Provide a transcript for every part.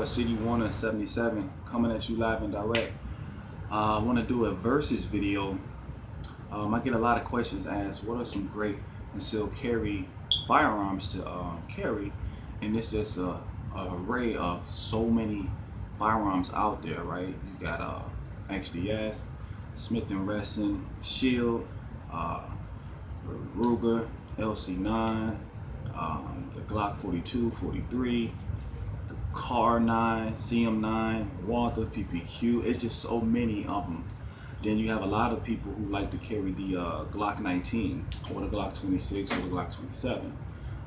boy City Warner 77 coming at you live and direct. I want to do a versus video. I get a lot of questions asked, what are some great concealed carry firearms to carry? And this is a array of so many firearms out there, right? You got XDS, Smith & Wesson, Shield, Ruger, LC9, the Glock 42, 43, the Car 9, CM9, Walther, PPQ. It's just so many of them. Then you have a lot of people who like to carry the Glock 19 or the Glock 26 or the Glock 27.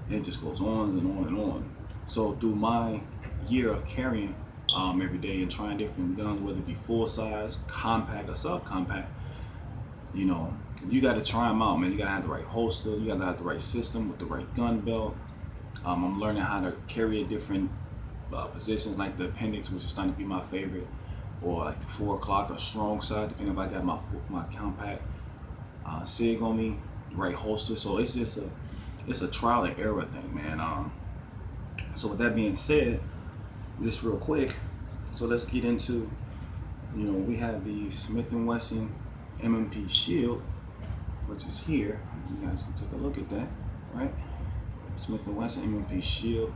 And it just goes on and on and on. So through my year of carrying every day and trying different guns, whether it be full size, compact, or subcompact, you know, you got to try them out, man. You got to have the right holster. You got to have the right system with the right gun belt. I'm learning how to carry at different positions, like the appendix, which is starting to be my favorite, or like the 4 o'clock or strong side, depending if I got my compact SIG on me, right holster. So it's just a trial and error thing, man. So with that being said, just real quick, so let's get into, you know, we have the Smith & Wesson M&P Shield, which is here. You guys can take a look at that, right? Smith & Wesson M&P Shield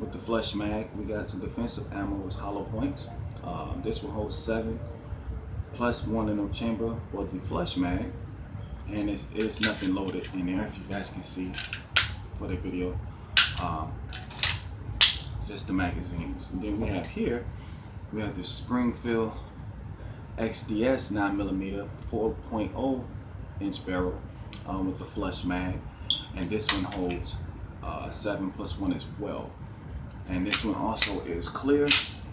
with the flush mag. We got some defensive ammo with hollow points. This will hold 7 plus 1 in the chamber for the flush mag, and it's nothing loaded in there, if you guys can see for the video. Just the magazines. And then we have here, we have the Springfield Xds 9mm 4.0 inch barrel with the flush mag, and this one holds 7 plus 1 as well. And this one also is clear. It's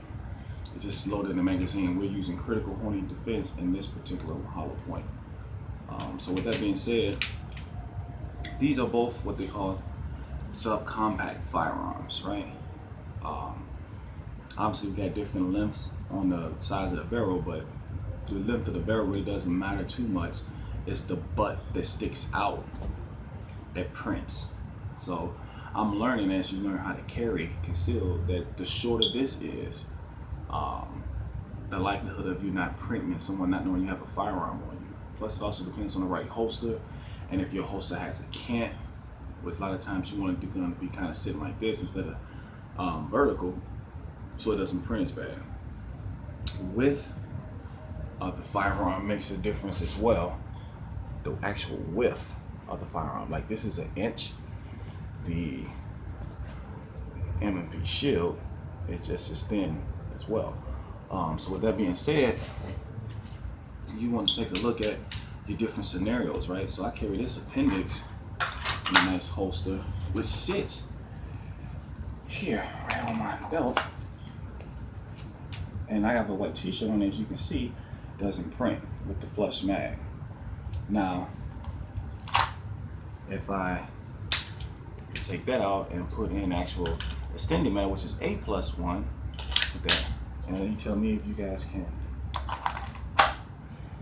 just loaded in the magazine. We're using critical horny defense in this particular hollow point. So with that being said, these are both what they call subcompact firearms, right? Obviously we got different lengths on the size of the barrel, but the length of the barrel really doesn't matter too much. It's the butt that sticks out that prints. So I'm learning, as you learn how to carry concealed, that the shorter this is, the likelihood of you not printing and someone not knowing you have a firearm on you. Plus it also depends on the right holster, and if your holster has a cant, which a lot of times you want the gun to be kind of sitting like this instead of vertical, so it doesn't print as bad. Width of the firearm makes a difference as well. The actual width of the firearm, like this is 1 inch. The M&P Shield is just as thin as well. So with that being said, you want to take a look at your different scenarios, right? So I carry this appendix in a nice holster, which sits here right on my belt, and I have a white t-shirt on, as you can see, doesn't print with the flush mag. Now if I take that out and put in actual extended mag, which is A plus 1 with that, and you tell me if you guys can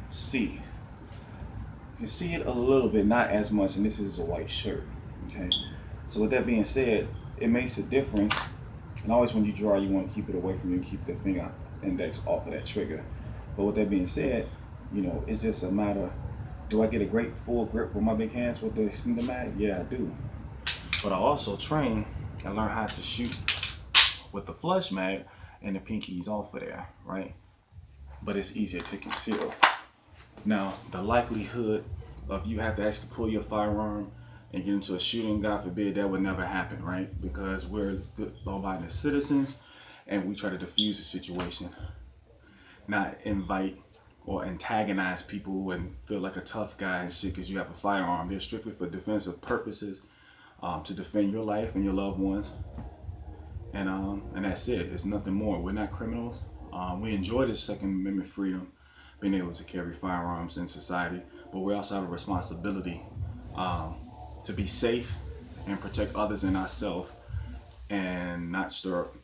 see. You can see it a little bit, not as much, and this is a white shirt, okay? So with that being said, it makes a difference, and always when you draw, you want to keep it away from you, keep the finger index off of that trigger. But with that being said, you know, it's just a matter, do I get a great full grip with my big hands with the extended mag? Yeah, I do. But I also train and learn how to shoot with the flush mag and the pinkies off of there, right? But it's easier to conceal. Now, the likelihood of you have to actually pull your firearm and get into a shooting, God forbid, that would never happen, right? Because we're good law-abiding citizens and we try to diffuse the situation, not invite or antagonize people and feel like a tough guy and shit because you have a firearm. They're strictly for defensive purposes, to defend your life and your loved ones, and that's it. It's nothing more. We're not criminals. We enjoy this Second Amendment freedom, being able to carry firearms in society, but we also have a responsibility to be safe and protect others and ourselves, and not stir up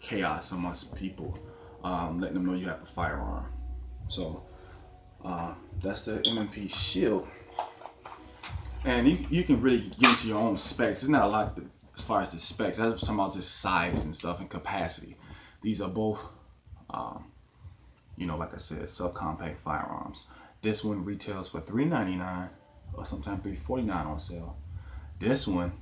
chaos amongst people, letting them know you have a firearm. So that's the M&P Shield, and you can really get into your own specs. There's not a lot to as far as the specs, I was talking about just size and stuff and capacity. These are both, you know, like I said, subcompact firearms. This one retails for $3.99 or sometimes $3.49 on sale. This one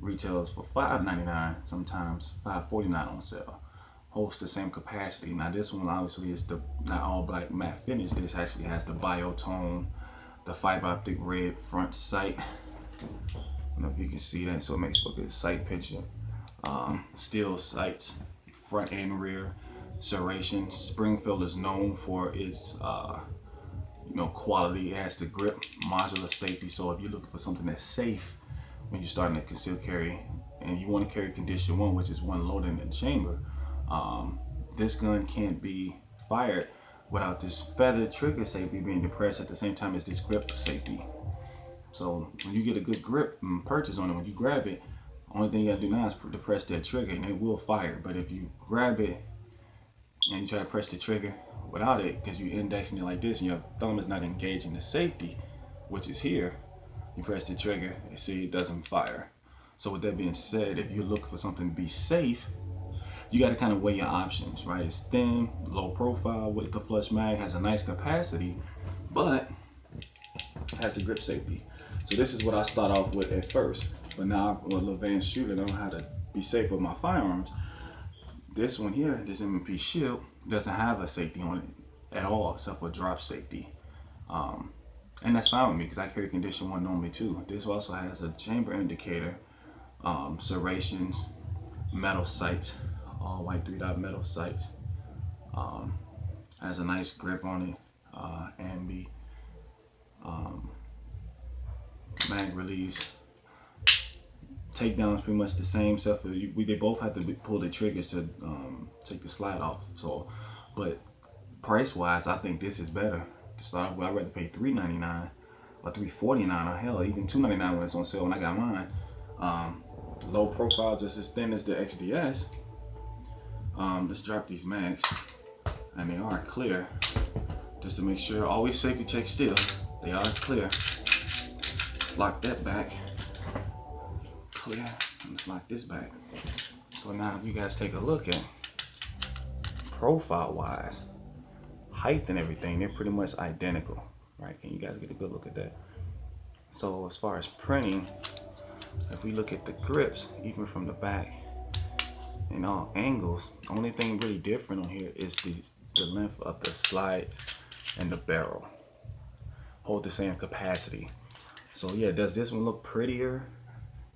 retails for $5.99, sometimes $5.49 on sale. Holds the same capacity. Now this one obviously is the not all black matte finish. This actually has the biotone, the fiber optic red front sight. I don't know if you can see that, so it makes for a good sight picture. Steel sights, front and rear serration. Springfield is known for its you know, quality. It has the grip, modular safety. So if you're looking for something that's safe when you're starting to conceal carry, and you want to carry condition 1, which is one loaded in the chamber, this gun can't be fired without this feather trigger safety being depressed at the same time as this grip safety. So when you get a good grip and purchase on it, when you grab it, only thing you gotta do now is depress that trigger and it will fire. But if you grab it and you try to press the trigger without it, because you're indexing it like this and your thumb is not engaging the safety, which is here, you press the trigger and see it doesn't fire. So with that being said, if you're looking for something to be safe, you got to kind of weigh your options, right? It's thin, low profile with the flush mag, has a nice capacity, but has a grip safety. So this is what I start off with at first. But now I'm a little advanced shooter, I know how to be safe with my firearms. This one here, this M&P Shield, doesn't have a safety on it at all, except for drop safety. And that's fine with me because I carry condition 1 normally too. This also has a chamber indicator, serrations, metal sights, all white 3-dot metal sights. Has a nice grip on it, ambi, mag release. Takedown is pretty much the same, except for they both have to pull the triggers to take the slide off. So, but price wise, I think this is better to start off with. I'd rather pay $3.99 or $3.49 or hell even $2.99 when it's on sale when I got mine. Low profile, just as thin as the XDS. Let's drop these mags, and they are clear. Just to make sure, always safety check still. They are clear. Let's lock that back. Clear. Let's lock this back. So now if you guys take a look at profile wise, height and everything, they're pretty much identical, right? Can you guys get a good look at that? So as far as printing, if we look at the grips, even from the back in all angles, only thing really different on here is the length of the slides and the barrel. Hold the same capacity. So yeah, does this one look prettier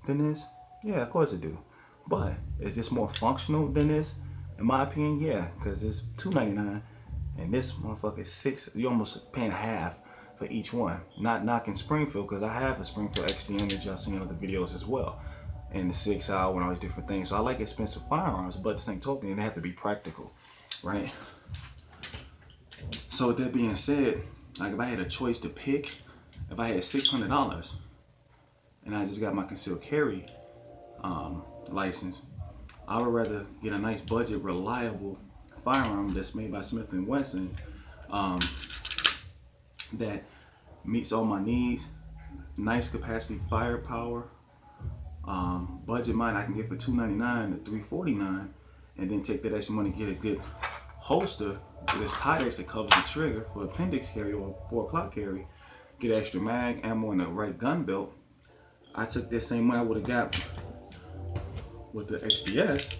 than this? Yeah, of course it do. But is this more functional than this? In my opinion, yeah, because it's $2.99 and this motherfucker is $6. You're almost paying half for each one. Not knocking Springfield, because I have a Springfield XD that y'all seen in other videos as well, and the 6-hour and all these different things. So I like expensive firearms, but the same token, they have to be practical, right? So with that being said, like if I had a choice to pick, if I had $600 and I just got my concealed carry license, I would rather get a nice budget, reliable firearm that's made by Smith & Wesson, that meets all my needs, nice capacity firepower, budget mine I can get for $2.99 to $3.49, and then take that extra money, get a good holster with Kydex that covers the trigger for appendix carry or 4 o'clock carry, get extra mag, ammo, and the right gun belt. I took that same money I would have got with the XDS,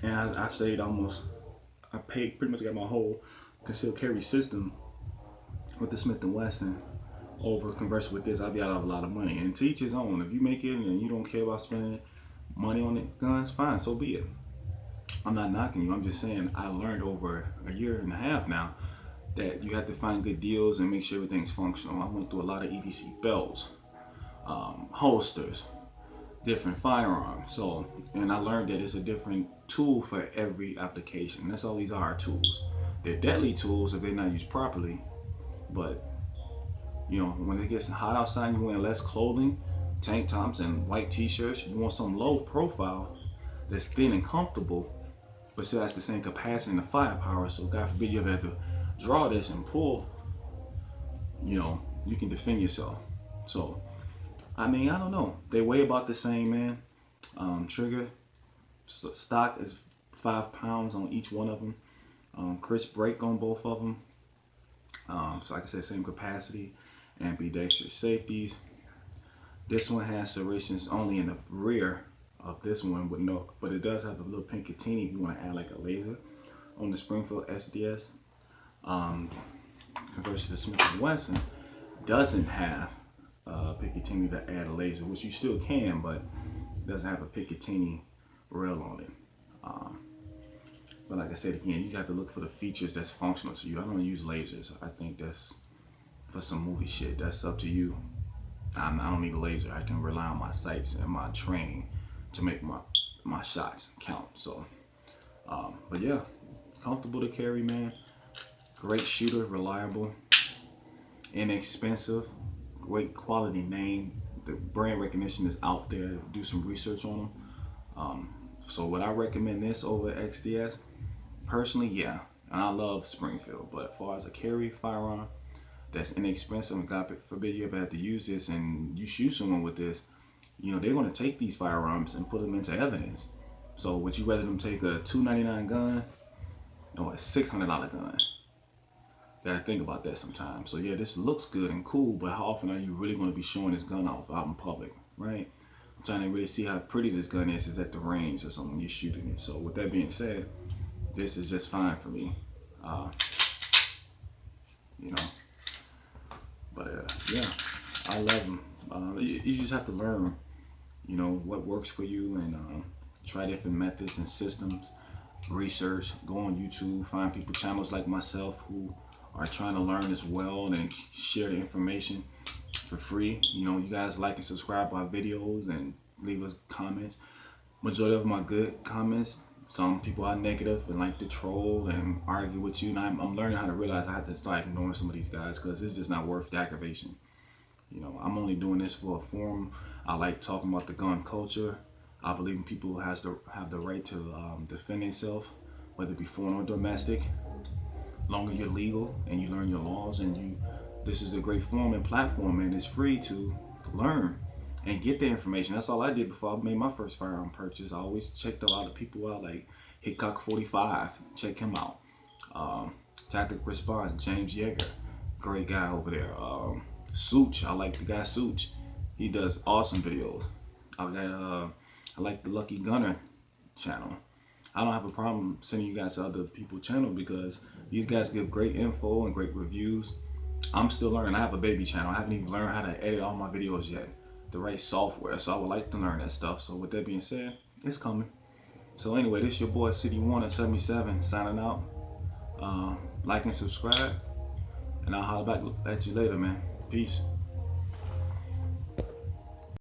and I saved almost, I paid, pretty much got my whole concealed carry system with the Smith & Wesson over conversing with this. I'll be out of a lot of money, and to each his own. If you make it and you don't care about spending money on it, guns, fine, so be it. I'm not knocking you, I'm just saying I learned over a year and a half now that you have to find good deals and make sure everything's functional. I went through a lot of EDC belts, holsters, different firearms. So, and I learned that it's a different tool for every application. That's all these are tools. They're deadly tools if they're not used properly. But, you know, when it gets hot outside and you're wearing less clothing, tank tops and white t-shirts, you want some low profile that's thin and comfortable, but still has the same capacity and the firepower. So God forbid you ever have to draw this and pull, you know, you can defend yourself. So I mean, I don't know. They weigh about the same, man. Trigger stock is 5 pounds on each one of them. Crisp brake on both of them. So like I said, same capacity. Ambidextrous safeties. This one has serrations only in the rear of this one, but it does have a little Picatinny if you want to add like a laser on the Springfield Xds. Converse to the Smith & Wesson doesn't have Picatinny to add a laser, which you still can, but it doesn't have a Picatinny rail on it. But like I said again, you have to look for the features that's functional to you. I don't use lasers. I think that's for some movie shit. That's up to you. I don't need a laser. I can rely on my sights and my training to make my shots count. So, but yeah, comfortable to carry, man. Great shooter, reliable, inexpensive, great quality name. The brand recognition is out there. Do some research on them. So would I recommend this over XDS? Personally, yeah. And I love Springfield, but as far as a carry firearm that's inexpensive, and God forbid you ever have to use this and you shoot someone with this, you know, they're going to take these firearms and put them into evidence. So would you rather them take a $299 gun or a $600 gun? Gotta think about that sometimes. So yeah, this looks good and cool, but how often are you really going to be showing this gun off out in public, right? I'm trying to really see how pretty this gun is at the range or something when you're shooting it. So with that being said, this is just fine for me. You know, but yeah, I love them. You just have to learn, you know, what works for you, and try different methods and systems. Research, go on YouTube, find people, channels like myself who are trying to learn as well and share the information for free. You know, you guys like and subscribe our videos and leave us comments. Majority of my good comments. Some people are negative and like to troll and argue with you, and I'm learning how to realize I have to start ignoring some of these guys because it's just not worth the aggravation. You know, I'm only doing this for a forum. I like talking about the gun culture. I believe people have the right to defend themselves, whether it be foreign or domestic. As long as you're legal and you learn your laws, and this is a great forum and platform, and it's free to learn and get the information. That's all I did before I made my first firearm purchase. I always checked a lot of people out, like Hickok 45. Check him out. Tactic Response, James Yeager, great guy over there. Such, I like the guy Such. He does awesome videos. I like the Lucky Gunner channel. I don't have a problem sending you guys to other people's channel because these guys give great info and great reviews. I'm still learning. I have a baby channel. I haven't even learned how to edit all my videos yet, the right software. So I would like to learn that stuff. So with that being said, it's coming. So anyway, this is your boy City Warner 77 signing out. Like and subscribe, and I'll holler back at you later, man. Peace.